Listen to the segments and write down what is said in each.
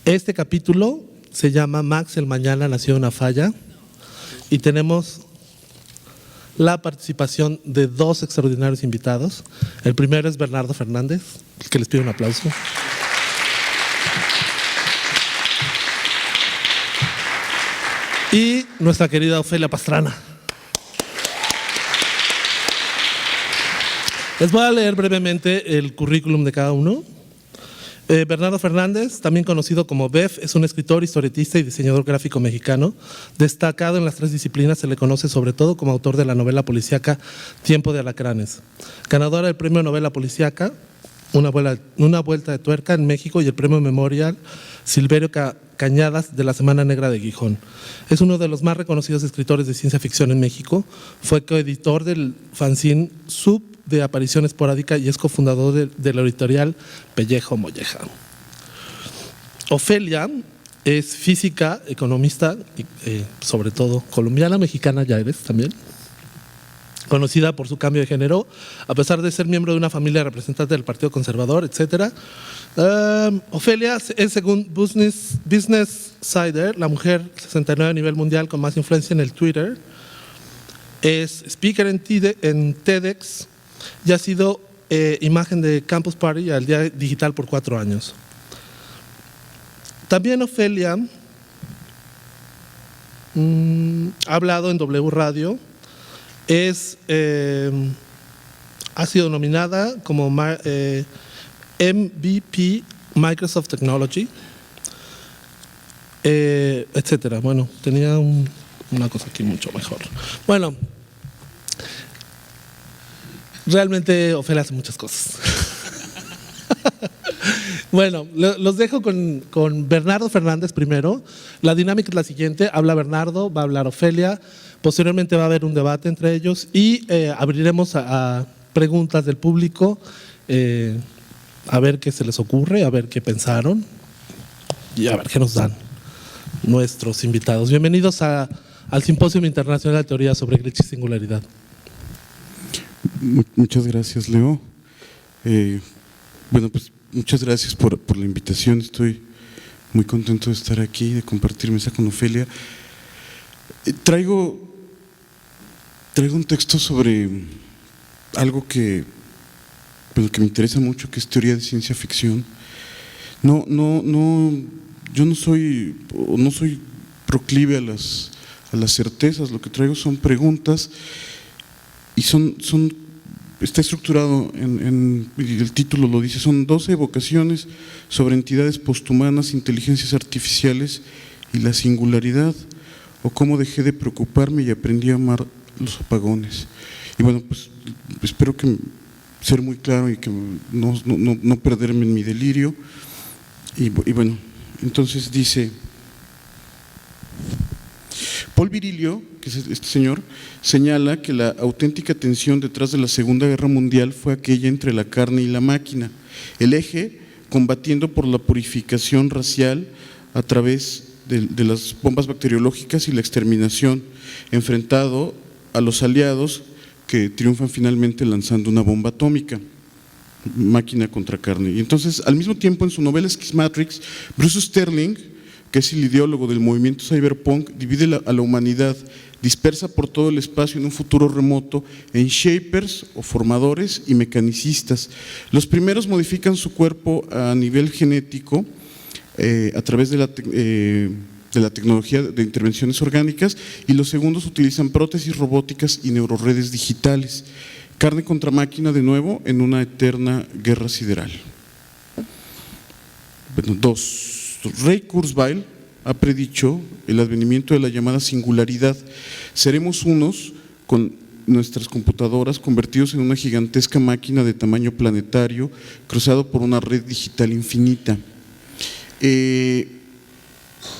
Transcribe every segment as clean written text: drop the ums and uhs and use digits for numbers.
Este capítulo se llama Max el mañana nació una falla y tenemos la participación de dos extraordinarios invitados. El primero es Bernardo Fernández, que les pido un aplauso. Y nuestra querida Ofelia Pastrana. Les voy a leer brevemente el currículum de cada uno. Bernardo Fernández, también conocido como BEF, es un escritor, historietista y diseñador gráfico mexicano. Destacado en las 3 disciplinas, se le conoce sobre todo como autor de la novela policíaca Tiempo de Alacranes. Ganadora del premio Novela Policíaca, una vuelta de tuerca en México y el premio Memorial Silverio Cañadas de la Semana Negra de Gijón. Es uno de los más reconocidos escritores de ciencia ficción en México. Fue coeditor del fanzine Sub de aparición esporádica y es cofundador de la editorial Pellejo Molleja. Ofelia es física, economista y sobre todo colombiana, mexicana ya eres también, conocida por su cambio de género, a pesar de ser miembro de una familia representante del Partido Conservador, etc. Ofelia es, según Business Insider, la mujer 69 a nivel mundial con más influencia en el Twitter. Es speaker en TEDx y ha sido imagen de Campus Party y al Día Digital por 4 años. También Ofelia ha hablado en W Radio, ha sido nominada como MVP Microsoft Technology, etcétera. Bueno, tenía una cosa aquí mucho mejor. Bueno, realmente Ofelia hace muchas cosas. Bueno, los dejo con Bernardo Fernández primero. La dinámica es la siguiente: habla Bernardo, va a hablar Ofelia, posteriormente va a haber un debate entre ellos y abriremos a preguntas del público, a ver qué se les ocurre, a ver qué pensaron y a ver qué nos dan nuestros invitados. Bienvenidos al Simposio Internacional de Teoría sobre Glitch y Singularidad. Muchas gracias, Leo. Bueno, pues muchas gracias por la invitación. Estoy muy contento de estar aquí, de compartir mesa con Ofelia. Traigo un texto sobre algo que me interesa mucho, que es teoría de ciencia ficción. Yo no soy proclive a las certezas. Lo que traigo son preguntas y está estructurado y el título lo dice, son 12 evocaciones sobre entidades posthumanas, inteligencias artificiales y la singularidad, o cómo dejé de preocuparme y aprendí a amar los apagones. Y bueno, pues espero que ser muy claro y que no perderme en mi delirio. Y bueno, entonces dice: Paul Virilio, que es este señor, señala que la auténtica tensión detrás de la Segunda Guerra Mundial fue aquella entre la carne y la máquina, el eje combatiendo por la purificación racial a través de las bombas bacteriológicas y la exterminación, enfrentado a los aliados que triunfan finalmente lanzando una bomba atómica, máquina contra carne. Y entonces, al mismo tiempo, en su novela Schismatrix, Bruce Sterling, que es el ideólogo del movimiento cyberpunk, divide a la humanidad dispersa por todo el espacio en un futuro remoto en shapers o formadores y mecanicistas. Los primeros modifican su cuerpo a nivel genético a través de la tecnología de intervenciones orgánicas, y los segundos utilizan prótesis robóticas y neuroredes digitales. Carne contra máquina de nuevo en una eterna guerra sideral. Bueno, 2. Ray Kurzweil ha predicho el advenimiento de la llamada singularidad. Seremos unos con nuestras computadoras convertidos en una gigantesca máquina de tamaño planetario cruzado por una red digital infinita.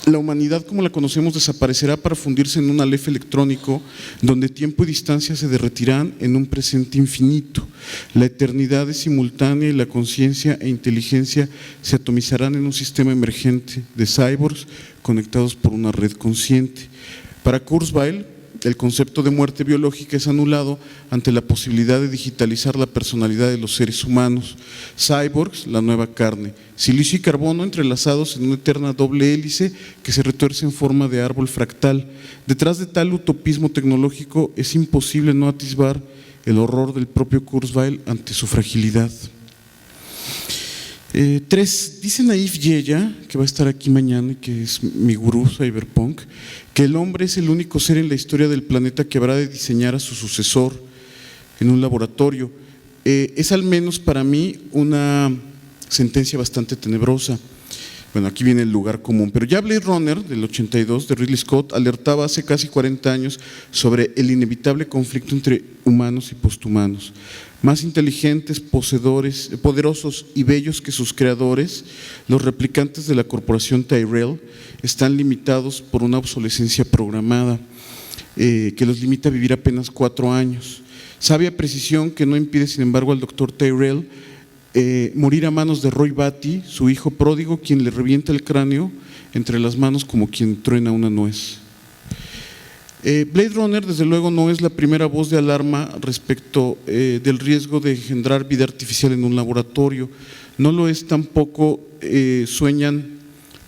La humanidad como la conocemos desaparecerá para fundirse en un aleph electrónico donde tiempo y distancia se derretirán en un presente infinito. La eternidad es simultánea y la conciencia e inteligencia se atomizarán en un sistema emergente de cyborgs conectados por una red consciente. Para Kurzweil, el concepto de muerte biológica es anulado ante la posibilidad de digitalizar la personalidad de los seres humanos. Cyborgs, la nueva carne. Silicio y carbono entrelazados en una eterna doble hélice que se retuerce en forma de árbol fractal. Detrás de tal utopismo tecnológico es imposible no atisbar el horror del propio Kurzweil ante su fragilidad. 3. Dice Naif Yeya, que va a estar aquí mañana y que es mi gurú cyberpunk, que el hombre es el único ser en la historia del planeta que habrá de diseñar a su sucesor en un laboratorio. Es al menos para mí una sentencia bastante tenebrosa. Bueno, aquí viene el lugar común, pero ya Blade Runner del 82 de Ridley Scott alertaba hace casi 40 años sobre el inevitable conflicto entre humanos y posthumanos. Más inteligentes, poderosos y bellos que sus creadores, los replicantes de la corporación Tyrell están limitados por una obsolescencia programada que los limita a vivir apenas 4 años. Sabia precisión que no impide, sin embargo, al doctor Tyrell morir a manos de Roy Batty, su hijo pródigo, quien le revienta el cráneo entre las manos como quien truena una nuez. Blade Runner, desde luego, no es la primera voz de alarma respecto del riesgo de engendrar vida artificial en un laboratorio. No lo es tampoco Sueñan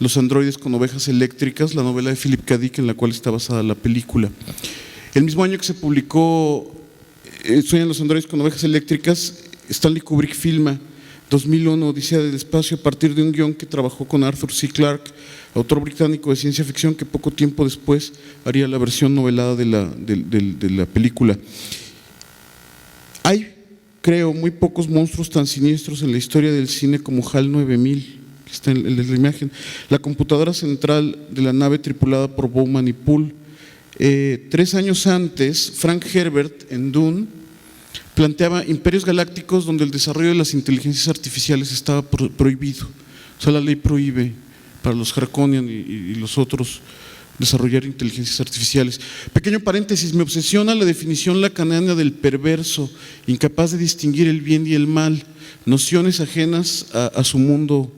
los androides con ovejas eléctricas, la novela de Philip K. Dick en la cual está basada la película. El mismo año que se publicó Sueñan los androides con ovejas eléctricas, Stanley Kubrick filma 2001, Odisea del espacio, a partir de un guión que trabajó con Arthur C. Clarke, autor británico de ciencia ficción que poco tiempo después haría la versión novelada de la película. Hay, creo, muy pocos monstruos tan siniestros en la historia del cine como HAL 9000, que está en la imagen, la computadora central de la nave tripulada por Bowman y Poole. 3 años antes, Frank Herbert en Dune planteaba imperios galácticos donde el desarrollo de las inteligencias artificiales estaba prohibido. O sea, la ley prohíbe para los Harkonian y los otros desarrollar inteligencias artificiales. Pequeño paréntesis, me obsesiona la definición lacaniana del perverso, incapaz de distinguir el bien y el mal, nociones ajenas a su mundo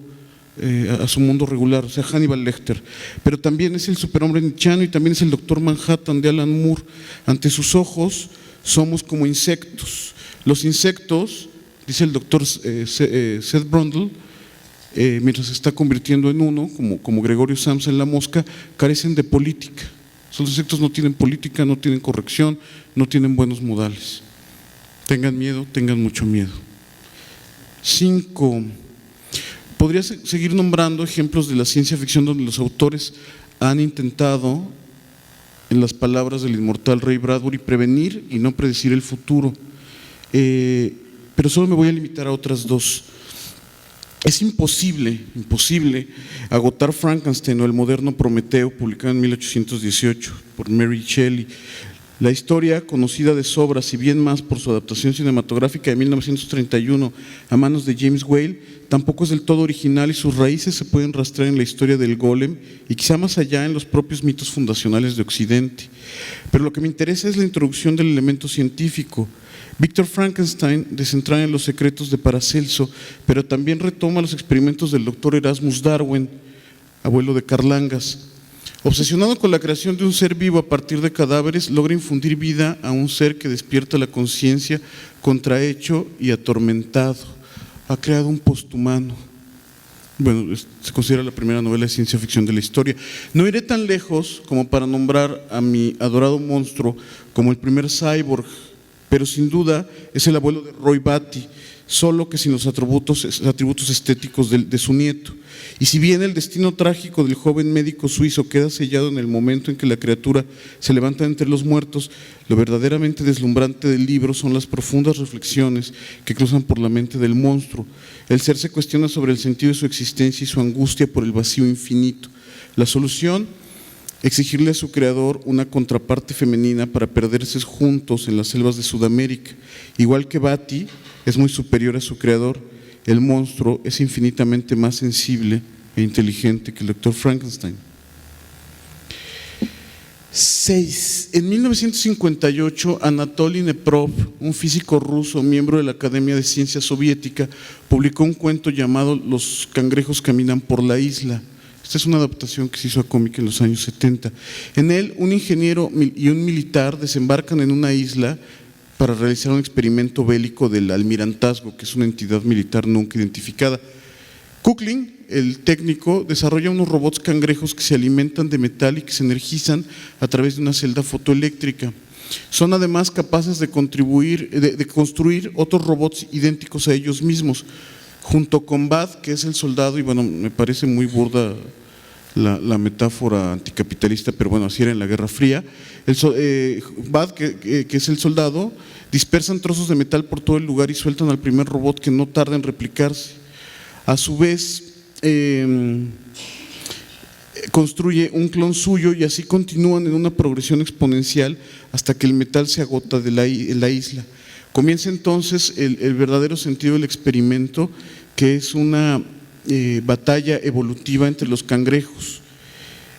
regular, o sea, Hannibal Lecter. Pero también es el superhombre nietzscheano y también es el Doctor Manhattan de Alan Moore. Ante sus ojos somos como insectos. Los insectos, dice el doctor Seth Brundle, mientras se está convirtiendo en uno, como Gregorio Samsa en La Mosca, carecen de política. Los insectos no tienen política, no tienen corrección, no tienen buenos modales. Tengan miedo, tengan mucho miedo. 5. Podría seguir nombrando ejemplos de la ciencia ficción donde los autores han intentado, en las palabras del inmortal Ray Bradbury, prevenir y no predecir el futuro. Pero solo me voy a limitar a otras 2. Es imposible agotar Frankenstein o el moderno Prometeo, publicado en 1818 por Mary Shelley. La historia, conocida de sobra, si bien más por su adaptación cinematográfica de 1931 a manos de James Whale, tampoco es del todo original y sus raíces se pueden rastrear en la historia del Golem y quizá más allá en los propios mitos fundacionales de Occidente. Pero lo que me interesa es la introducción del elemento científico. Víctor Frankenstein desentraña los secretos de Paracelso, pero también retoma los experimentos del doctor Erasmus Darwin, abuelo de Karl Langas. Obsesionado con la creación de un ser vivo a partir de cadáveres, logra infundir vida a un ser que despierta la conciencia contrahecho y atormentado. Ha creado un posthumano. Bueno, se considera la primera novela de ciencia ficción de la historia. No iré tan lejos como para nombrar a mi adorado monstruo como el primer cyborg, pero sin duda es el abuelo de Roy Batty, solo que sin los atributos estéticos de su nieto. Y si bien el destino trágico del joven médico suizo queda sellado en el momento en que la criatura se levanta entre los muertos, lo verdaderamente deslumbrante del libro son las profundas reflexiones que cruzan por la mente del monstruo. El ser se cuestiona sobre el sentido de su existencia y su angustia por el vacío infinito. La solución: exigirle a su creador una contraparte femenina para perderse juntos en las selvas de Sudamérica. Igual que Batty es muy superior a su creador, el monstruo es infinitamente más sensible e inteligente que el doctor Frankenstein. 6. En 1958, Anatoly Neprov, un físico ruso, miembro de la Academia de Ciencias Soviética, publicó un cuento llamado Los cangrejos caminan por la isla, Esta es una adaptación que se hizo a cómic en los años 70. En él, un ingeniero y un militar desembarcan en una isla para realizar un experimento bélico del almirantazgo, que es una entidad militar nunca identificada. Coughlin, el técnico, desarrolla unos robots cangrejos que se alimentan de metal y que se energizan a través de una celda fotoeléctrica. Son además capaces de construir otros robots idénticos a ellos mismos, junto con Bad, que es el soldado, y bueno, me parece muy burda la metáfora anticapitalista, pero bueno, así era en la Guerra Fría. Bad, que es el soldado, dispersan trozos de metal por todo el lugar y sueltan al primer robot que no tarda en replicarse. A su vez, construye un clon suyo y así continúan en una progresión exponencial hasta que el metal se agota de la isla. Comienza entonces el verdadero sentido del experimento, que es una batalla evolutiva entre los cangrejos,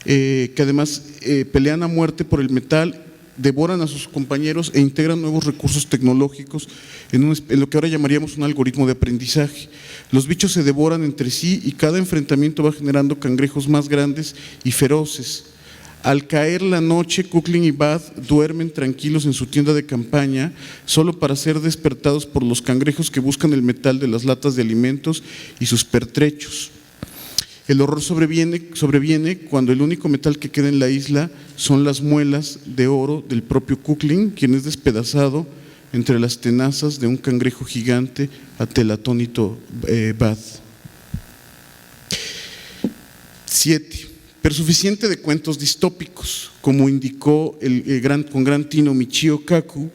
que además pelean a muerte por el metal, devoran a sus compañeros e integran nuevos recursos tecnológicos en lo que ahora llamaríamos un algoritmo de aprendizaje. Los bichos se devoran entre sí y cada enfrentamiento va generando cangrejos más grandes y feroces. Al caer la noche, Coughlin y Bad duermen tranquilos en su tienda de campaña, solo para ser despertados por los cangrejos que buscan el metal de las latas de alimentos y sus pertrechos. El horror sobreviene cuando el único metal que queda en la isla son las muelas de oro del propio Coughlin, quien es despedazado entre las tenazas de un cangrejo gigante ante el atónito Bad. 7. Pero suficiente de cuentos distópicos, como indicó con gran tino Michio Kaku.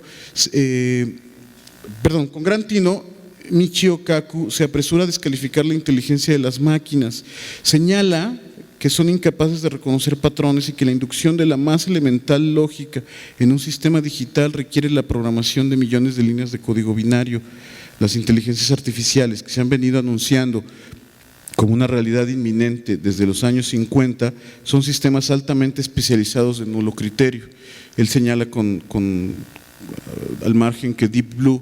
Con gran tino, Michio Kaku se apresura a descalificar la inteligencia de las máquinas. Señala que son incapaces de reconocer patrones y que la inducción de la más elemental lógica en un sistema digital requiere la programación de millones de líneas de código binario. Las inteligencias artificiales que se han venido anunciando como una realidad inminente desde los años 50, son sistemas altamente especializados de nulo criterio. Él señala al margen que Deep Blue,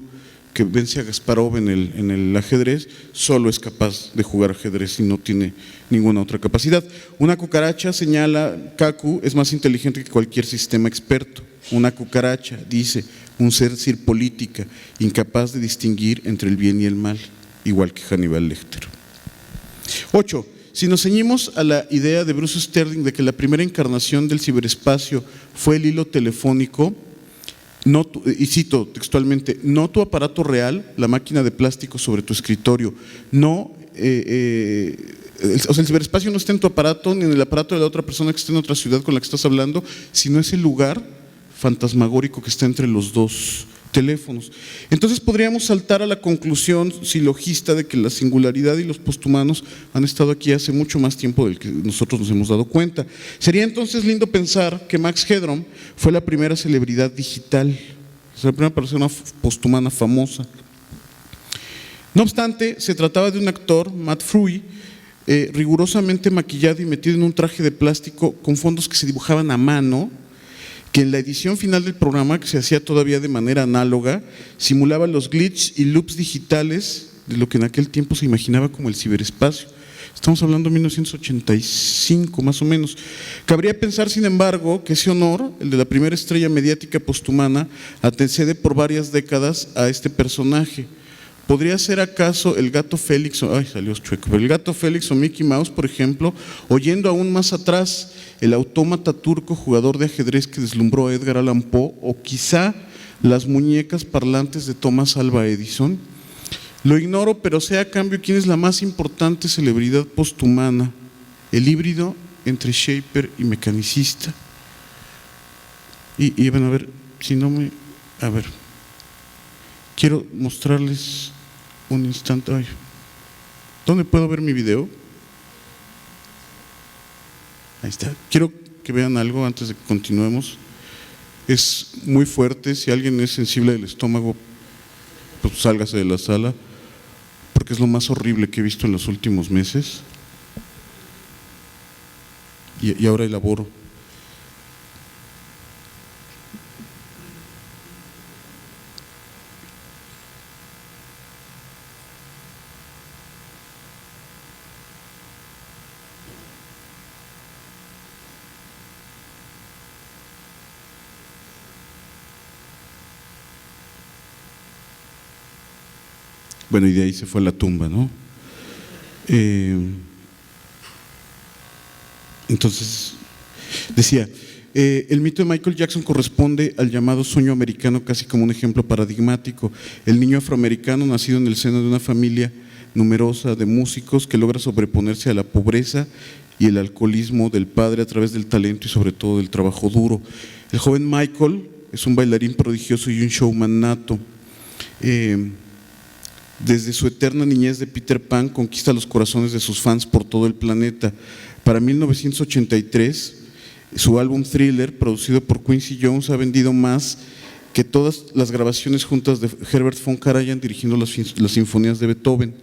que vence a Kasparov en el ajedrez, solo es capaz de jugar ajedrez y no tiene ninguna otra capacidad. Una cucaracha, señala Kaku, es más inteligente que cualquier sistema experto. Una cucaracha, dice, un ser sin política, incapaz de distinguir entre el bien y el mal, igual que Hannibal Lecter. 8. Si nos ceñimos a la idea de Bruce Sterling de que la primera encarnación del ciberespacio fue el hilo telefónico, y cito textualmente, no tu aparato real, la máquina de plástico sobre tu escritorio, el ciberespacio no está en tu aparato ni en el aparato de la otra persona que está en otra ciudad con la que estás hablando, sino es el lugar fantasmagórico que está entre los dos teléfonos. Entonces podríamos saltar a la conclusión silogista de que la singularidad y los posthumanos han estado aquí hace mucho más tiempo del que nosotros nos hemos dado cuenta. Sería entonces lindo pensar que Max Headroom fue la primera celebridad digital, la primera persona posthumana famosa. No obstante, se trataba de un actor, Matt Fruy, rigurosamente maquillado y metido en un traje de plástico con fondos que se dibujaban a mano, que en la edición final del programa, que se hacía todavía de manera análoga, simulaba los glitches y loops digitales de lo que en aquel tiempo se imaginaba como el ciberespacio. Estamos hablando de 1985 más o menos. Cabría pensar, sin embargo, que ese honor, el de la primera estrella mediática posthumana, antecede por varias décadas a este personaje. ¿Podría ser acaso el gato Félix, el gato Félix o Mickey Mouse, por ejemplo, o yendo aún más atrás, el autómata turco jugador de ajedrez que deslumbró a Edgar Allan Poe, o quizá las muñecas parlantes de Thomas Alva Edison? Lo ignoro, pero sé a cambio quién es la más importante celebridad posthumana, el híbrido entre shaper y mecanicista. Y bueno, a ver, quiero mostrarles un instante. ¿Dónde puedo ver mi video? Ahí está. Quiero que vean algo antes de que continuemos. Es muy fuerte. Si alguien es sensible del estómago, pues sálgase de la sala, porque es lo más horrible que he visto en los últimos meses. Y ahora elaboro. Bueno, y de ahí se fue a la tumba, ¿no? Entonces, decía, el mito de Michael Jackson corresponde al llamado sueño americano casi como un ejemplo paradigmático. El niño afroamericano nacido en el seno de una familia numerosa de músicos que logra sobreponerse a la pobreza y el alcoholismo del padre a través del talento y sobre todo del trabajo duro. El joven Michael es un bailarín prodigioso y un showman nato. Desde su eterna niñez de Peter Pan conquista los corazones de sus fans por todo el planeta. Para 1983, su álbum Thriller, producido por Quincy Jones, ha vendido más que todas las grabaciones juntas de Herbert von Karajan dirigiendo las sinfonías de Beethoven.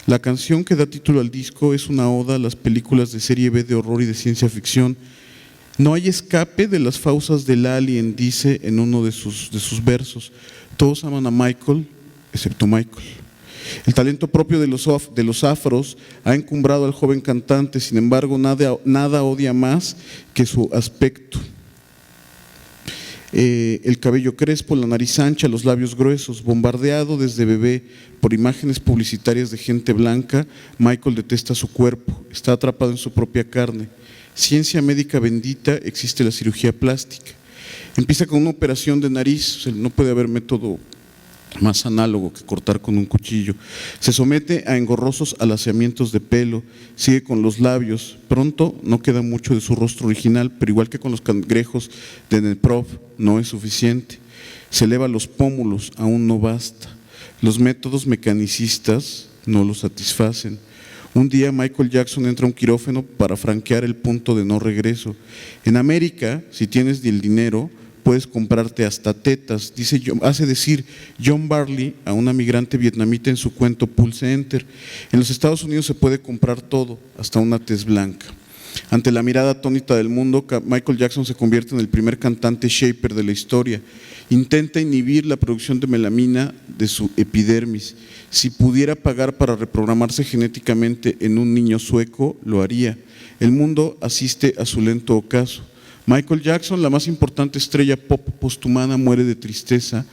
La canción que da título al disco es una oda a las películas de serie B de horror y de ciencia ficción. No hay escape de las fauces del alien, dice en uno de sus versos. Todos aman a Michael, excepto Michael. El talento propio de los afros ha encumbrado al joven cantante, sin embargo, nada odia más que su aspecto. El cabello crespo, la nariz ancha, los labios gruesos. Bombardeado desde bebé por imágenes publicitarias de gente blanca, Michael detesta su cuerpo, está atrapado en su propia carne. Ciencia médica bendita, existe la cirugía plástica. Empieza con una operación de nariz, o sea, no puede haber método más análogo que cortar con un cuchillo. Se somete a engorrosos alaciamientos de pelo, sigue con los labios. Pronto no queda mucho de su rostro original, pero igual que con los cangrejos de Neprov, no es suficiente. Se eleva los pómulos, aún no basta. Los métodos mecanicistas no lo satisfacen. Un día Michael Jackson entra a un quirófano para franquear el punto de no regreso. En América, si tienes el dinero, puedes comprarte hasta tetas, hace decir John Barley a una migrante vietnamita en su cuento Pulse Enter. En los Estados Unidos se puede comprar todo, hasta una tez blanca. Ante la mirada atónita del mundo, Michael Jackson se convierte en el primer cantante shaper de la historia. Intenta inhibir la producción de melamina de su epidermis. Si pudiera pagar para reprogramarse genéticamente en un niño sueco, lo haría. El mundo asiste a su lento ocaso. Michael Jackson, la más importante estrella pop posthumana, muere de tristeza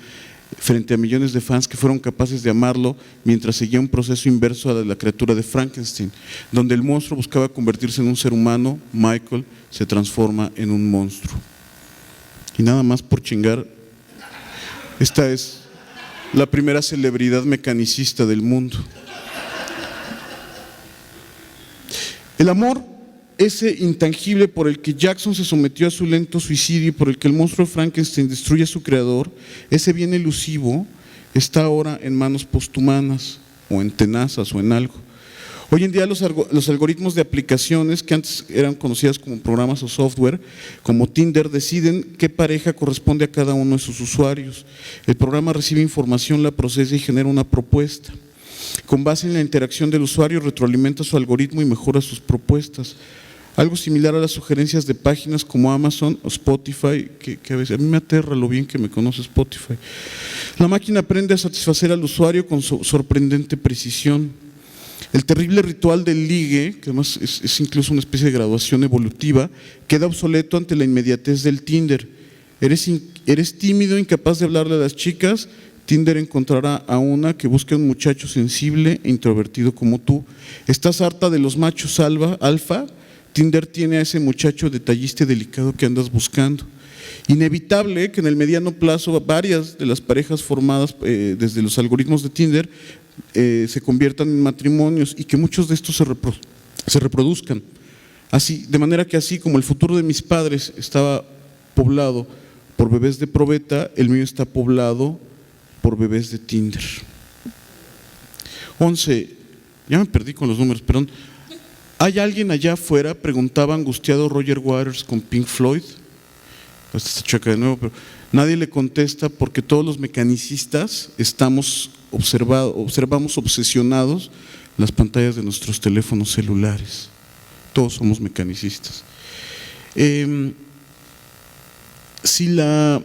frente a millones de fans que fueron capaces de amarlo mientras seguía un proceso inverso a la criatura de Frankenstein, donde el monstruo buscaba convertirse en un ser humano. Michael se transforma en un monstruo. Y nada más por chingar, esta es la primera celebridad mecanicista del mundo. El amor, ese intangible por el que Jackson se sometió a su lento suicidio y por el que el monstruo de Frankenstein destruye a su creador, ese bien elusivo, está ahora en manos posthumanas o en tenazas o en algo. Hoy en día los algoritmos de aplicaciones que antes eran conocidas como programas o software, como Tinder, deciden qué pareja corresponde a cada uno de sus usuarios. El programa recibe información, la procesa y genera una propuesta. Con base en la interacción del usuario, retroalimenta su algoritmo y mejora sus propuestas. Algo similar a las sugerencias de páginas como Amazon o Spotify, que a veces a mí me aterra lo bien que me conoce Spotify. La máquina aprende a satisfacer al usuario con sorprendente precisión. El terrible ritual del ligue, que además es incluso una especie de graduación evolutiva, queda obsoleto ante la inmediatez del Tinder. Eres tímido, incapaz de hablarle a las chicas. Tinder encontrará a una que busque un muchacho sensible e introvertido como tú. ¿Estás harta de los machos alfa? Tinder tiene a ese muchacho detallista y delicado que andas buscando. Inevitable que en el mediano plazo varias de las parejas formadas desde los algoritmos de Tinder se conviertan en matrimonios y que muchos de estos se reproduzcan. Así, de manera que así como el futuro de mis padres estaba poblado por bebés de probeta, el mío está poblado por bebés de Tinder. 11, ya me perdí con los números, perdón. ¿Hay alguien allá afuera? Preguntaba angustiado Roger Waters con Pink Floyd. Hasta se checa de nuevo, pero nadie le contesta porque todos los mecanicistas observamos obsesionados las pantallas de nuestros teléfonos celulares. Todos somos mecanicistas. Si la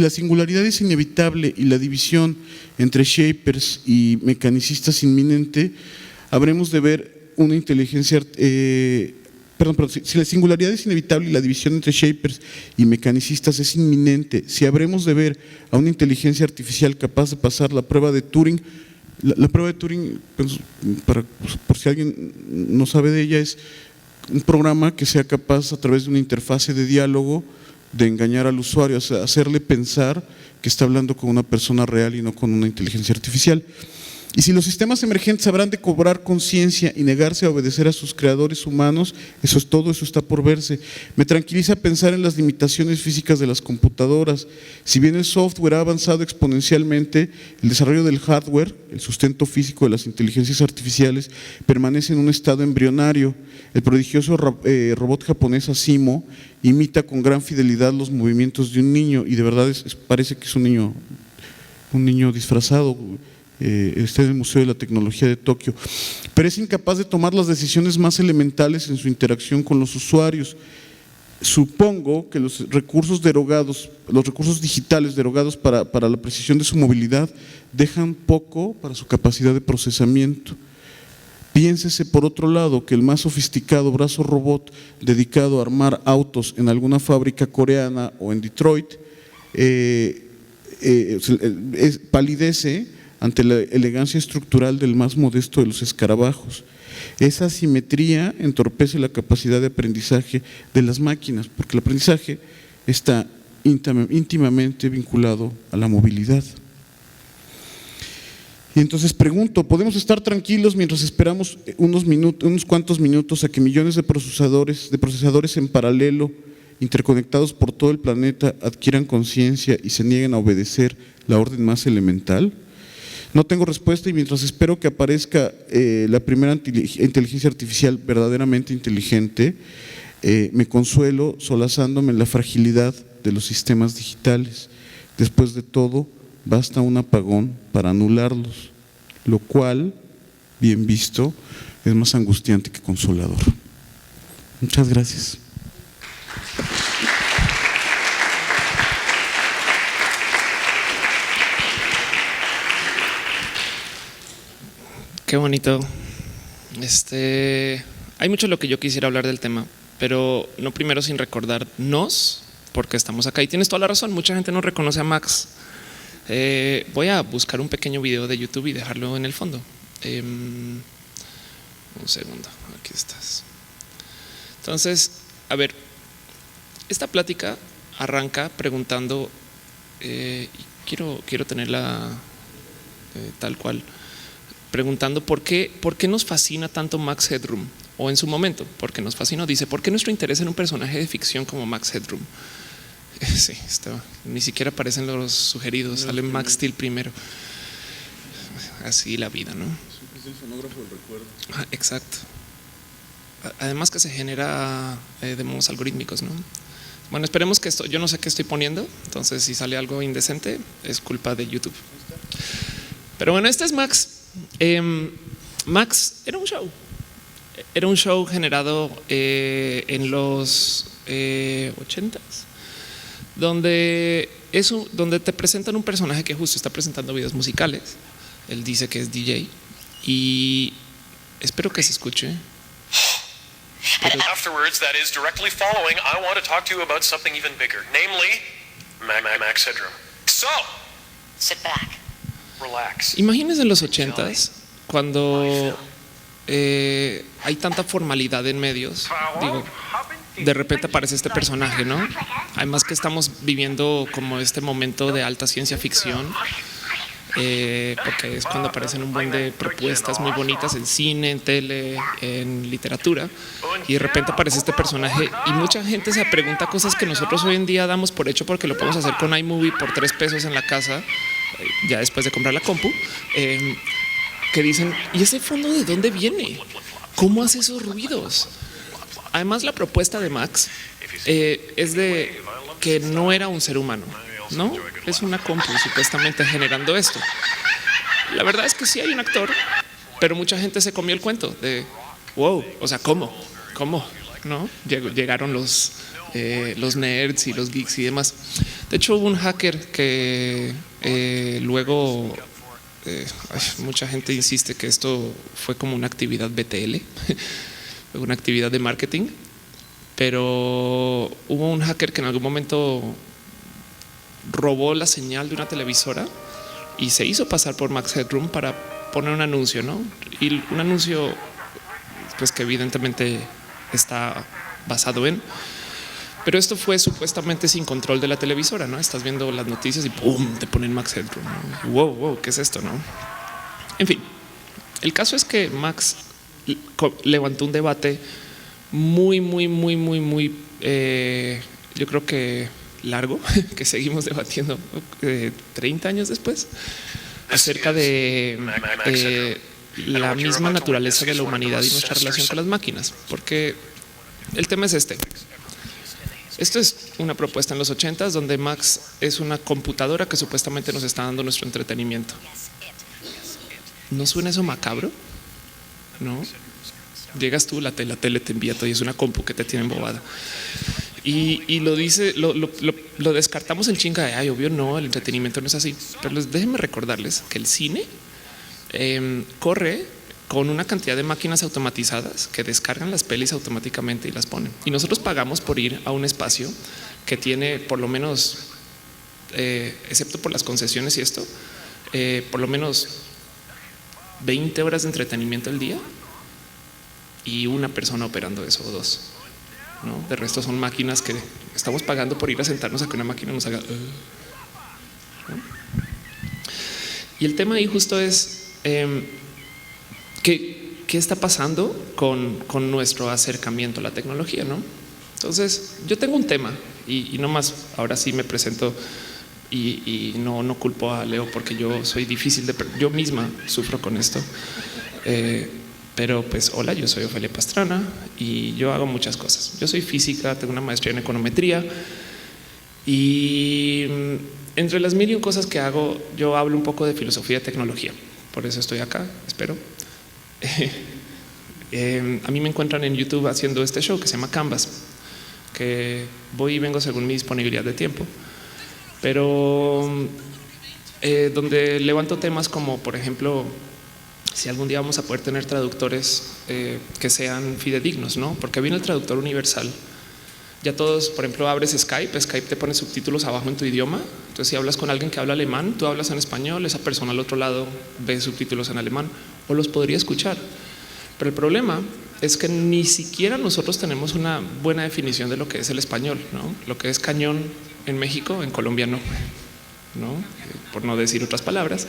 singularidad es inevitable y la división entre shapers y mecanicistas inminente, habremos de ver una inteligencia si la singularidad es inevitable y la división entre shapers y mecanicistas es inminente, si habremos de ver a una inteligencia artificial capaz de pasar la prueba de Turing, la prueba de Turing, pues, por si alguien no sabe de ella, es un programa que sea capaz a través de una interfase de diálogo de engañar al usuario, o sea, hacerle pensar que está hablando con una persona real y no con una inteligencia artificial. Y si los sistemas emergentes habrán de cobrar conciencia y negarse a obedecer a sus creadores humanos, eso es todo, eso está por verse. Me tranquiliza pensar en las limitaciones físicas de las computadoras. Si bien el software ha avanzado exponencialmente, el desarrollo del hardware, el sustento físico de las inteligencias artificiales, permanece en un estado embrionario. El prodigioso robot japonés Asimo imita con gran fidelidad los movimientos de un niño, y de verdad parece que es un niño disfrazado. Está en el Museo de la Tecnología de Tokio, pero es incapaz de tomar las decisiones más elementales en su interacción con los usuarios. Supongo que los recursos digitales derogados para la precisión de su movilidad dejan poco para su capacidad de procesamiento. Piénsese por otro lado que el más sofisticado brazo robot dedicado a armar autos en alguna fábrica coreana o en Detroit palidece ante la elegancia estructural del más modesto de los escarabajos. Esa asimetría entorpece la capacidad de aprendizaje de las máquinas, porque el aprendizaje está íntimamente vinculado a la movilidad. Y entonces pregunto, ¿podemos estar tranquilos mientras esperamos unos cuantos minutos a que millones de procesadores en paralelo, interconectados por todo el planeta, adquieran conciencia y se nieguen a obedecer la orden más elemental? No tengo respuesta, y mientras espero que aparezca la primera inteligencia artificial verdaderamente inteligente, me consuelo solazándome en la fragilidad de los sistemas digitales. Después de todo, basta un apagón para anularlos, lo cual, bien visto, es más angustiante que consolador. Muchas gracias. Qué bonito. Hay mucho de lo que yo quisiera hablar del tema, pero no primero sin recordarnos por qué estamos acá. Y tienes toda la razón, mucha gente no reconoce a Max. Voy a buscar un pequeño video de YouTube y dejarlo en el fondo. Un segundo, aquí estás. Entonces, a ver, esta plática arranca preguntando, quiero tenerla tal cual, preguntando por qué nos fascina tanto Max Headroom, o en su momento, ¿por qué nos fascinó? Dice, ¿por qué nuestro interés en un personaje de ficción como Max Headroom? Sí, ni siquiera aparecen los sugeridos, sale Max Steel primero. Así la vida, ¿no? Es el sonógrafo del recuerdo. Exacto. Además que se genera de modos algorítmicos, ¿no? Bueno, esperemos que esto, yo no sé qué estoy poniendo, entonces si sale algo indecente es culpa de YouTube. Pero bueno, este es Max. Max era un show generado en los 80s, donde te presentan un personaje que justo está presentando videos musicales. Él dice que es DJ y espero que se escuche. Afterwards, that is directly following, I want to talk to you about something even bigger, namely Max Headroom. So, sit back. Relax. Imagínense en los 80s cuando hay tanta formalidad en medios. Digo, de repente aparece este personaje, ¿no? Además que estamos viviendo como este momento de alta ciencia ficción, porque es cuando aparecen un buen de propuestas muy bonitas en cine, en tele, en literatura, y de repente aparece este personaje y mucha gente se pregunta cosas que nosotros hoy en día damos por hecho porque lo podemos hacer con iMovie por $3 en la casa, ya después de comprar la compu, que dicen, ¿y ese fondo de dónde viene? ¿Cómo hace esos ruidos? Además, la propuesta de Max es de que no era un ser humano, ¿no? Es una compu supuestamente generando esto. La verdad es que sí hay un actor, pero mucha gente se comió el cuento de wow, o sea, ¿cómo? ¿No? Llegaron los nerds y los geeks y demás. De hecho, hubo un hacker que luego mucha gente insiste que esto fue como una actividad BTL, una actividad de marketing, pero hubo un hacker que en algún momento robó la señal de una televisora y se hizo pasar por Max Headroom para poner un anuncio, ¿no? Y un anuncio pues que evidentemente está basado en, pero esto fue supuestamente sin control de la televisora, ¿no? Estás viendo las noticias y ¡pum! Te ponen Max Headroom, ¿no? Wow, ¿qué es esto, no? En fin, el caso es que Max levantó un debate muy, yo creo que largo, que seguimos debatiendo 30 años después, acerca de la misma naturaleza de la humanidad y nuestra relación con las máquinas, porque el tema es este. Esto es una propuesta en los 80s donde Max es una computadora que supuestamente nos está dando nuestro entretenimiento. ¿No suena eso macabro? No. Llegas tú, la tele te envía todo y es una compu que te tiene embobada. Y lo dice, lo descartamos en chinga de ay, obvio, no, el entretenimiento no es así. Pero déjenme recordarles que el cine corre con una cantidad de máquinas automatizadas que descargan las pelis automáticamente y las ponen. Y nosotros pagamos por ir a un espacio que tiene por lo menos, excepto por las concesiones y esto, por lo menos 20 horas de entretenimiento al día y una persona operando eso o dos, ¿no? De resto son máquinas que estamos pagando por ir a sentarnos a que una máquina nos haga. ¿No? Y el tema ahí justo es ¿qué está pasando con nuestro acercamiento a la tecnología, ¿no? Entonces yo tengo un tema y no más, ahora sí me presento y no culpo a Leo porque yo soy difícil yo misma sufro con esto. Pero pues hola, yo soy Ofelia Pastrana y yo hago muchas cosas. Yo soy física, tengo una maestría en econometría y entre las mil y un cosas que hago, yo hablo un poco de filosofía de tecnología. Por eso estoy acá, espero. A mí me encuentran en YouTube haciendo este show que se llama Canvas, que voy y vengo según mi disponibilidad de tiempo, pero donde levanto temas como, por ejemplo, si algún día vamos a poder tener traductores que sean fidedignos, ¿no? Porque viene el traductor universal. Ya todos, por ejemplo, abres Skype te pone subtítulos abajo en tu idioma. Entonces, si hablas con alguien que habla alemán, tú hablas en español, esa persona al otro lado ve subtítulos en alemán o los podría escuchar. Pero el problema es que ni siquiera nosotros tenemos una buena definición de lo que es el español, ¿no? Lo que es cañón en México, en Colombia no, por no decir otras palabras.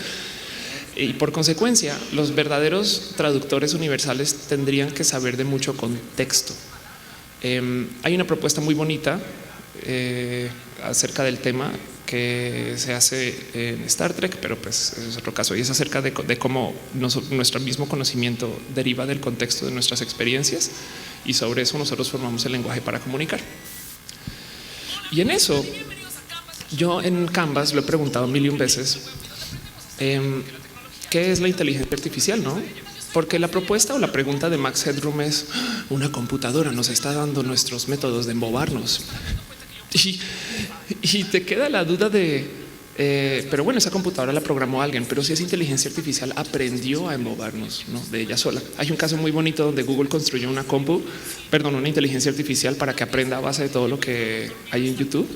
Y por consecuencia, los verdaderos traductores universales tendrían que saber de mucho contexto. Hay una propuesta muy bonita acerca del tema que se hace en Star Trek, pero pues es otro caso y es acerca de cómo nuestro mismo conocimiento deriva del contexto de nuestras experiencias y sobre eso nosotros formamos el lenguaje para comunicar. Y en eso, yo en Canvas lo he preguntado 1,000,000 veces. ¿Qué es la inteligencia artificial? No, porque la propuesta o la pregunta de Max Headroom es una computadora nos está dando nuestros métodos de embobarnos y te queda la duda de pero bueno, esa computadora la programó alguien, pero si es inteligencia artificial aprendió a embobarnos, ¿no? De ella sola. Hay un caso muy bonito donde Google construyó una inteligencia artificial para que aprenda a base de todo lo que hay en YouTube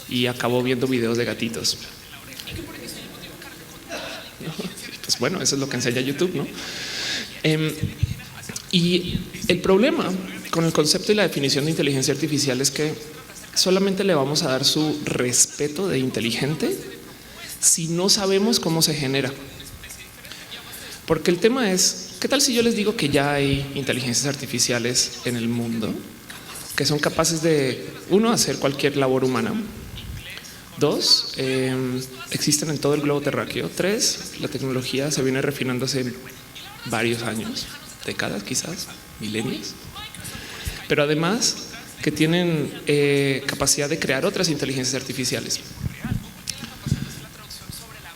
y acabó viendo videos de gatitos. Pues bueno, eso es lo que enseña YouTube, ¿no? Y el problema con el concepto y la definición de inteligencia artificial es que solamente le vamos a dar su respeto de inteligente si no sabemos cómo se genera. Porque el tema es, ¿qué tal si yo les digo que ya hay inteligencias artificiales en el mundo que son capaces de, uno, hacer cualquier labor humana? 2, existen en todo el globo terráqueo. 3, la tecnología se viene refinando hace varios años, décadas, quizás milenios, pero además que tienen capacidad de crear otras inteligencias artificiales.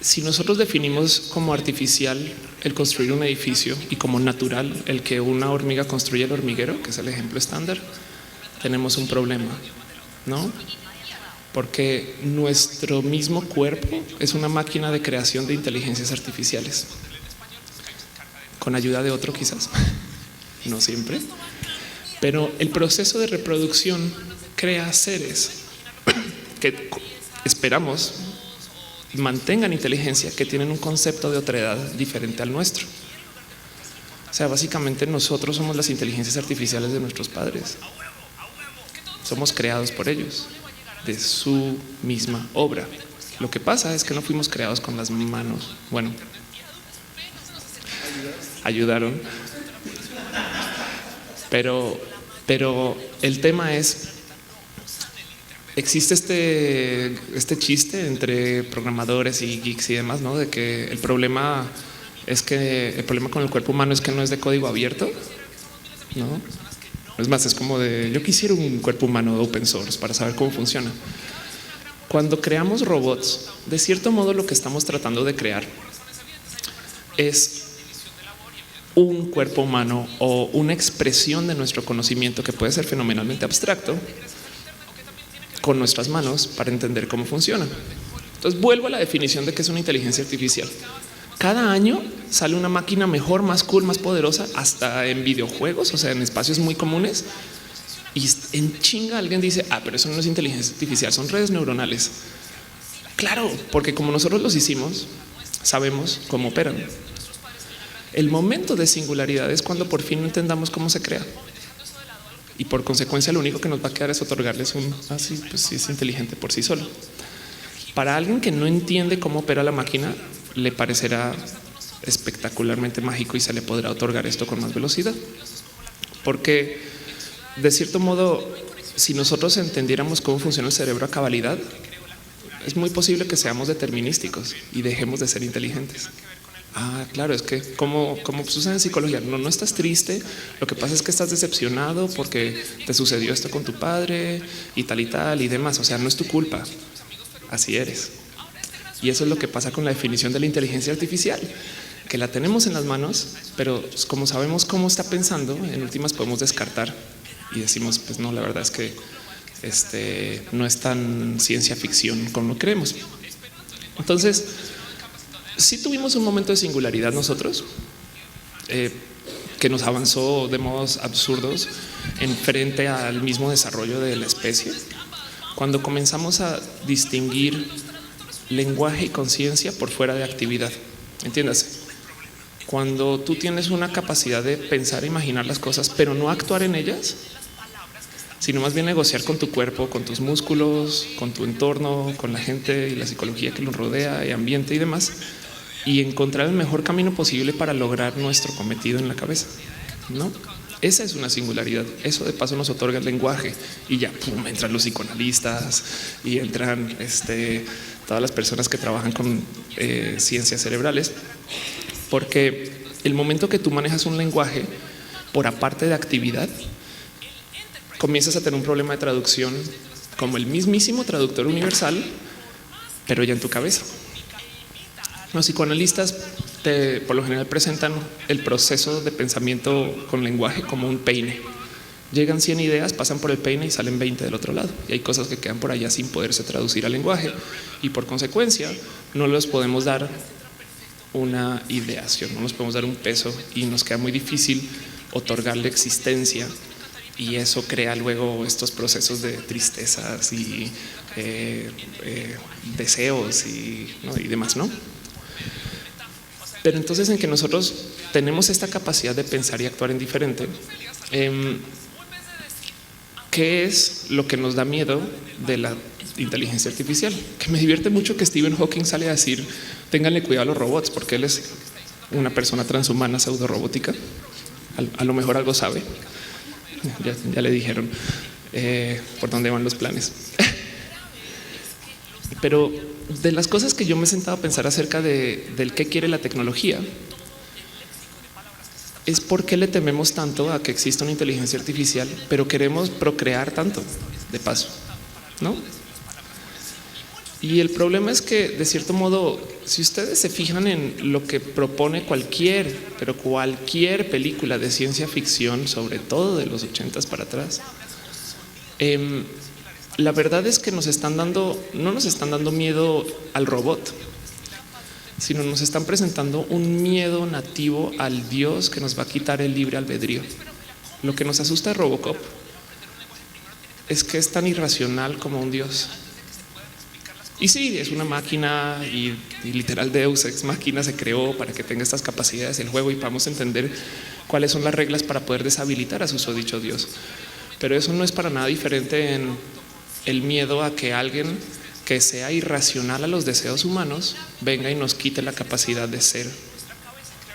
Si nosotros definimos como artificial el construir un edificio y como natural el que una hormiga construye el hormiguero, que es el ejemplo estándar, tenemos un problema, ¿no? Porque nuestro mismo cuerpo es una máquina de creación de inteligencias— con ayuda de otro quizás, no siempre, Pero el proceso de reproducción crea seres que esperamos mantengan inteligencia, que tienen un concepto de otredad diferente al nuestro. O sea, básicamente nosotros somos las inteligencias artificiales de nuestros padres. Somos creados por ellos, de su misma obra. Lo que pasa es que no fuimos creados con las manos. Bueno, ayudaron. Pero el tema es, existe este chiste entre programadores y geeks y demás, ¿no? De que el problema con el cuerpo humano es que no es de código abierto, ¿no? Es más, es como de yo quisiera un cuerpo humano de open source para saber cómo funciona. Cuando creamos robots, de cierto modo lo que estamos tratando de crear es un cuerpo humano o una expresión de nuestro conocimiento que puede ser fenomenalmente abstracto con nuestras manos para entender cómo funciona. Entonces vuelvo a la definición de qué es una inteligencia artificial. Cada año sale una máquina mejor, más cool, más poderosa, hasta en videojuegos, o sea, en espacios muy comunes. Y en chinga alguien dice, pero eso no es inteligencia artificial, son redes neuronales. Claro, porque como nosotros los hicimos, sabemos cómo operan. El momento de singularidad es cuando por fin entendamos cómo se crea. Y por consecuencia lo único que nos va a quedar es otorgarles sí, pues sí es inteligente por sí solo. Para alguien que no entiende cómo opera la máquina, le parecerá espectacularmente mágico y se le podrá otorgar esto con más velocidad. Porque de cierto modo, si nosotros entendiéramos cómo funciona el cerebro a cabalidad, es muy posible que seamos determinísticos y dejemos de ser inteligentes. Claro, es que como sucede en psicología, no estás triste. Lo que pasa es que estás decepcionado porque te sucedió esto con tu padre y tal y demás. O sea, no es tu culpa. Así eres. Y eso es lo que pasa con la definición de la inteligencia artificial, que la tenemos en las manos, pero como sabemos cómo está pensando, en últimas podemos descartar y decimos, pues no, la verdad es que no es tan ciencia ficción como lo creemos. Entonces, sí tuvimos un momento de singularidad nosotros, que nos avanzó de modos absurdos en frente al mismo desarrollo de la especie, cuando comenzamos a distinguir lenguaje y conciencia por fuera de actividad. Entiéndase, cuando tú tienes una capacidad de pensar e imaginar las cosas, pero no actuar en ellas, sino más bien negociar con tu cuerpo, con tus músculos, con tu entorno, con la gente y la psicología que los rodea, y ambiente y demás, y encontrar el mejor camino posible para lograr nuestro cometido en la cabeza, ¿no? Esa es una singularidad. Eso de paso nos otorga el lenguaje y ya entran los psicoanalistas y entran todas las personas que trabajan con ciencias cerebrales, porque el momento que tú manejas un lenguaje por aparte de actividad, comienzas a tener un problema de traducción como el mismísimo traductor universal, pero ya en tu cabeza. Los psicoanalistas por lo general presentan el proceso de pensamiento con lenguaje como un peine. Llegan 100 ideas, pasan por el peine y salen 20 del otro lado. Y hay cosas que quedan por allá sin poderse traducir al lenguaje. Y por consecuencia no les podemos dar una ideación, no nos podemos dar un peso y nos queda muy difícil otorgarle existencia. Y eso crea luego estos procesos de tristezas y deseos y demás, ¿no? Pero entonces en que nosotros tenemos esta capacidad de pensar y actuar en diferente, ¿qué es lo que nos da miedo de la inteligencia artificial? Que me divierte mucho que Stephen Hawking sale a decir, ténganle cuidado a los robots, porque él es una persona transhumana pseudo robótica. A lo mejor algo sabe. Ya le dijeron por dónde van los planes. Pero de las cosas que yo me he sentado a pensar acerca del qué quiere la tecnología es por qué le tememos tanto a que exista una inteligencia artificial, pero queremos procrear tanto de paso, ¿no? Y el problema es que de cierto modo, si ustedes se fijan en lo que propone cualquier película de ciencia ficción, sobre todo de los 80s para atrás, la verdad es que no nos están dando miedo al robot, sino nos están presentando un miedo nativo al Dios que nos va a quitar el libre albedrío. Lo que nos asusta de Robocop es que es tan irracional como un dios. Y sí, es una máquina y literal Deus Ex Machina se creó para que tenga estas capacidades el juego y podamos entender cuáles son las reglas para poder deshabilitar a susodicho dios. Pero eso no es para nada diferente en el miedo a que alguien que sea irracional a los deseos humanos venga y nos quite la capacidad de ser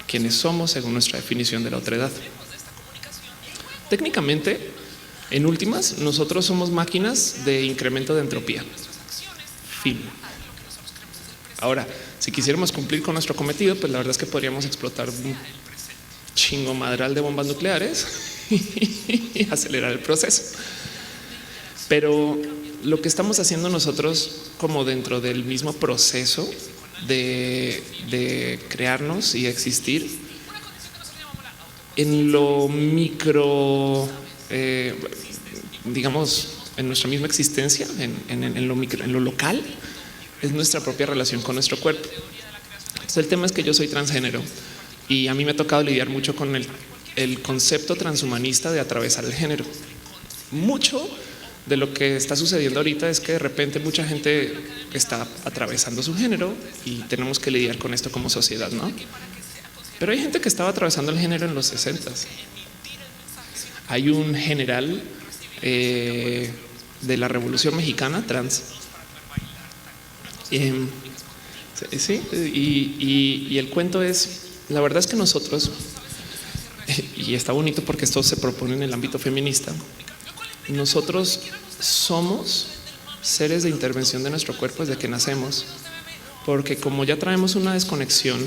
quienes somos según nuestra definición de la otredad. Técnicamente, en últimas, nosotros somos máquinas de incremento de entropía. Fin. Ahora, si quisiéramos cumplir con nuestro cometido, pues la verdad es que podríamos explotar un chingo madral de bombas nucleares y acelerar el proceso. Pero lo que estamos haciendo nosotros como dentro del mismo proceso de crearnos y existir en lo micro, digamos, en nuestra misma existencia, en lo micro, en lo local, es nuestra propia relación con nuestro cuerpo. Entonces, el tema es que yo soy transgénero y a mí me ha tocado lidiar mucho con el concepto transhumanista de atravesar el género. Mucho de lo que está sucediendo ahorita es que de repente mucha gente está atravesando su género y tenemos que lidiar con esto como sociedad, ¿no? Pero hay gente que estaba atravesando el género en los 60s. Hay un general de la Revolución Mexicana trans. Sí, y el cuento es, la verdad es que nosotros, y está bonito porque esto se propone en el ámbito feminista, nosotros somos seres de intervención de nuestro cuerpo desde que nacemos, porque como ya traemos una desconexión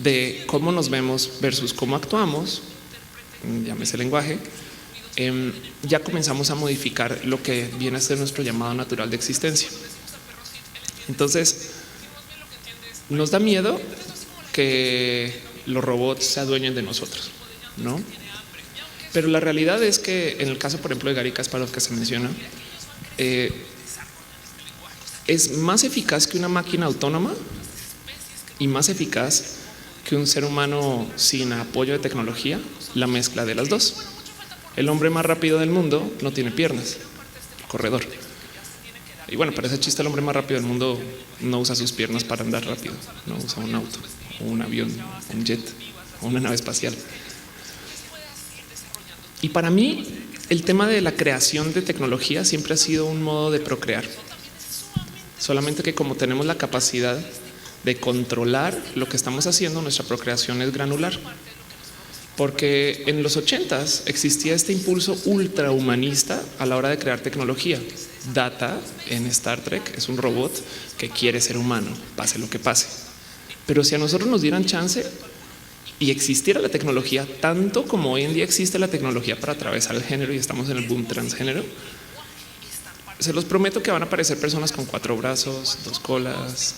de cómo nos vemos versus cómo actuamos, llámese lenguaje, ya comenzamos a modificar lo que viene a ser nuestro llamado natural de existencia. Entonces, nos da miedo que los robots se adueñen de nosotros, ¿no? Pero la realidad es que en el caso, por ejemplo, de Gary Kasparov que se menciona, es más eficaz que una máquina autónoma y más eficaz que un ser humano sin apoyo de tecnología, la mezcla de las dos. El hombre más rápido del mundo no tiene piernas, corredor. Y bueno, para ese chiste, el hombre más rápido del mundo no usa sus piernas para andar rápido, no usa un auto, o un avión, un jet, o una nave espacial. Y para mí, el tema de la creación de tecnología siempre ha sido un modo de procrear. Solamente que como tenemos la capacidad de controlar lo que estamos haciendo, nuestra procreación es granular. Porque en los 80s existía este impulso ultrahumanista a la hora de crear tecnología. Data en Star Trek es un robot que quiere ser humano, pase lo que pase. Pero si a nosotros nos dieran chance y existiera la tecnología, tanto como hoy en día existe la tecnología para atravesar el género y estamos en el boom transgénero, se los prometo que van a aparecer personas con 4 brazos, 2 colas,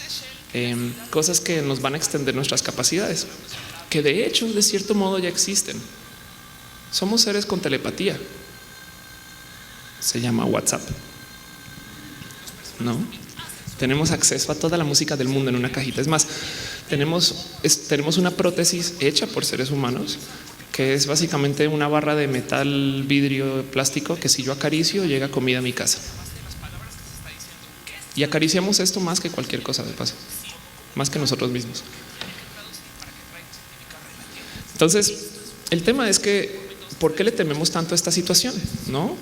cosas que nos van a extender nuestras capacidades, que de hecho, de cierto modo, ya existen. Somos seres con telepatía. Se llama WhatsApp. ¿No? Tenemos acceso a toda la música del mundo en una cajita. Es más, tenemos una prótesis hecha por seres humanos que es básicamente una barra de metal, vidrio, plástico que si yo acaricio llega comida a mi casa. Y acariciamos esto más que cualquier cosa de paso, más que nosotros mismos. Entonces, el tema es que ¿por qué le tememos tanto a esta situación? ¿No?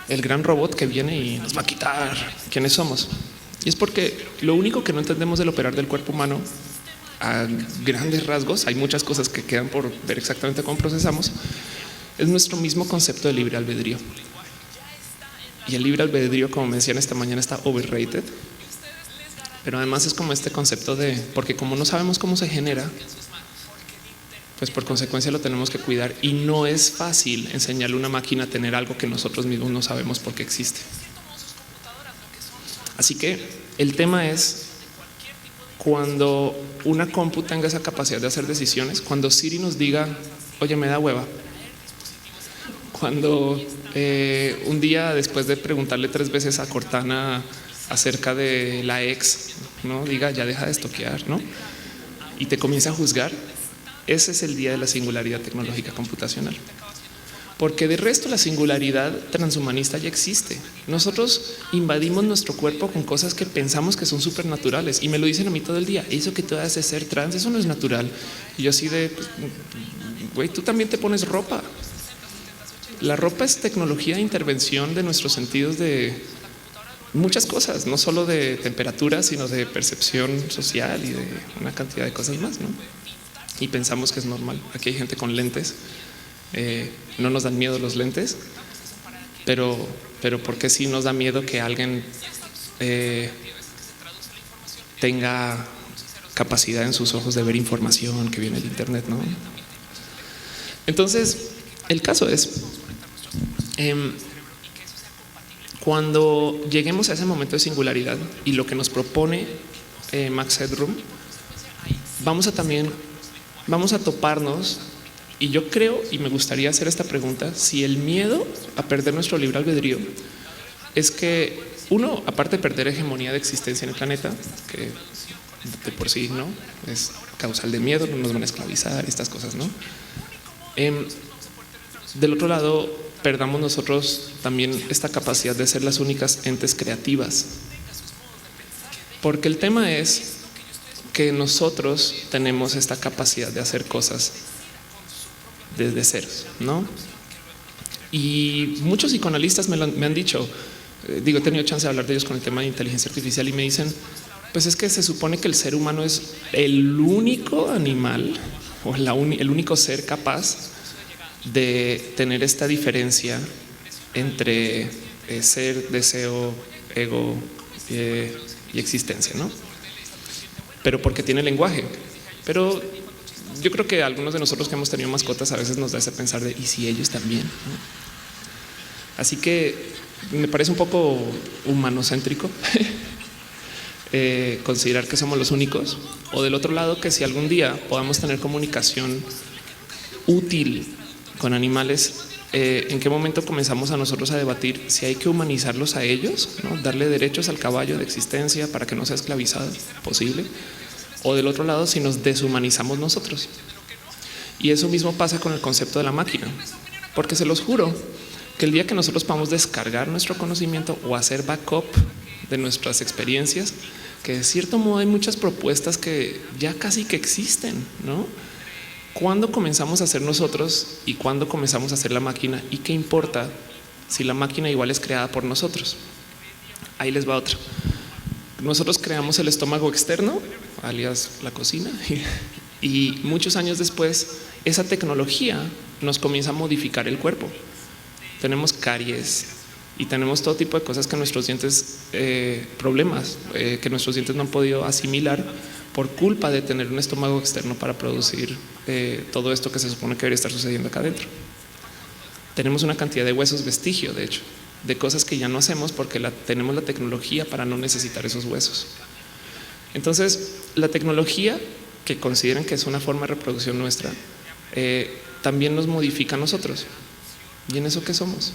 El gran robot que viene y nos va a quitar quiénes somos. Y es porque lo único que no entendemos del operar del cuerpo humano a grandes rasgos, hay muchas cosas que quedan por ver exactamente cómo procesamos, es nuestro mismo concepto de libre albedrío. Y el libre albedrío, como me decían esta mañana, está overrated. Pero además es como este concepto de, porque como no sabemos cómo se genera, pues por consecuencia lo tenemos que cuidar y no es fácil enseñarle a una máquina a tener algo que nosotros mismos no sabemos por qué existe. Así que el tema es cuando una compu tenga esa capacidad de hacer decisiones, cuando Siri nos diga, oye, me da hueva. Cuando un día después de preguntarle 3 veces a Cortana acerca de la ex, no diga, ya deja de estoquear, ¿no? Y te comienza a juzgar. Ese es el día de la singularidad tecnológica computacional. porque de resto la singularidad transhumanista ya existe. Nosotros invadimos nuestro cuerpo con cosas que pensamos que son supernaturales y me lo dicen a mí todo el día. Eso que tú haces ser trans, eso no es natural. Y yo así de, güey, tú también te pones ropa. La ropa es tecnología de intervención de nuestros sentidos de muchas cosas, no solo de temperatura, sino de percepción social y de una cantidad de cosas más, ¿no? Y pensamos que es normal. Aquí hay gente con lentes. No nos dan miedo los lentes, pero ¿por qué sí nos da miedo que alguien tenga capacidad en sus ojos de ver información que viene del internet, ¿no? Entonces, el caso es cuando lleguemos a ese momento de singularidad y lo que nos propone Max Headroom, vamos a toparnos. Y yo creo, y me gustaría hacer esta pregunta, si el miedo a perder nuestro libre albedrío es que uno, aparte de perder hegemonía de existencia en el planeta, que de por sí no es causal de miedo, no nos van a esclavizar, estas cosas, ¿no? Del otro lado, perdamos nosotros también esta capacidad de ser las únicas entes creativas. Porque el tema es que nosotros tenemos esta capacidad de hacer cosas desde ceros, ¿no? Y muchos psicoanalistas me han dicho, he tenido chance de hablar de ellos con el tema de inteligencia artificial y me dicen, pues es que se supone que el ser humano es el único animal o el único ser capaz de tener esta diferencia entre ser, deseo, ego y existencia, ¿no? Pero porque tiene lenguaje. Pero yo creo que algunos de nosotros que hemos tenido mascotas a veces nos da ese pensar de ¿y si ellos también? ¿No? Así que me parece un poco humanocéntrico considerar que somos los únicos, o del otro lado que si algún día podamos tener comunicación útil con animales, en qué momento comenzamos a nosotros a debatir si hay que humanizarlos a ellos, ¿no? Darle derechos al caballo de existencia para que no sea esclavizado, posible. O del otro lado, si nos deshumanizamos nosotros. Y eso mismo pasa con el concepto de la máquina, porque se los juro que el día que nosotros podamos descargar nuestro conocimiento o hacer backup de nuestras experiencias, que de cierto modo hay muchas propuestas que ya casi que existen, ¿no? ¿Cuándo comenzamos a ser nosotros y cuándo comenzamos a ser la máquina? ¿Y qué importa si la máquina igual es creada por nosotros? Ahí les va otra. Nosotros creamos el estómago externo, alias la cocina, y muchos años después esa tecnología nos comienza a modificar el cuerpo. Tenemos caries y tenemos todo tipo de cosas que nuestros dientes, problemas que nuestros dientes no han podido asimilar por culpa de tener un estómago externo para producir todo esto que se supone que debería estar sucediendo acá adentro. Tenemos una cantidad de huesos vestigio, de hecho, de cosas que ya no hacemos porque tenemos la tecnología para no necesitar esos huesos. Entonces, la tecnología que consideran que es una forma de reproducción nuestra, también nos modifica a nosotros. ¿Y en eso qué somos?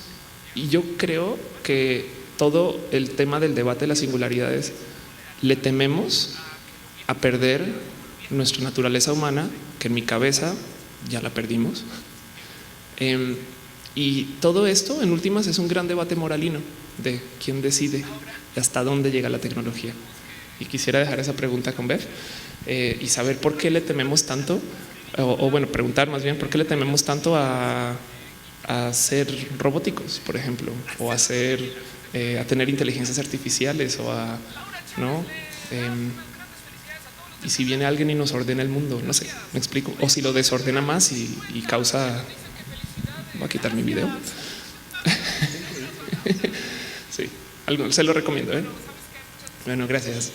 Y yo creo que todo el tema del debate de las singularidades le tememos a perder nuestra naturaleza humana, que en mi cabeza ya la perdimos. Y todo esto, en últimas, es un gran debate moralino de quién decide hasta dónde llega la tecnología. Y quisiera dejar esa pregunta con Bev y saber por qué le tememos tanto, o bueno, preguntar más bien por qué le tememos tanto a ser robóticos, por ejemplo, o a tener inteligencias artificiales, o ¿no? Y si viene alguien y nos ordena el mundo, no sé, me explico, o si lo desordena más y causa. Voy a quitar mi video. Sí, se lo recomiendo. Bueno, gracias.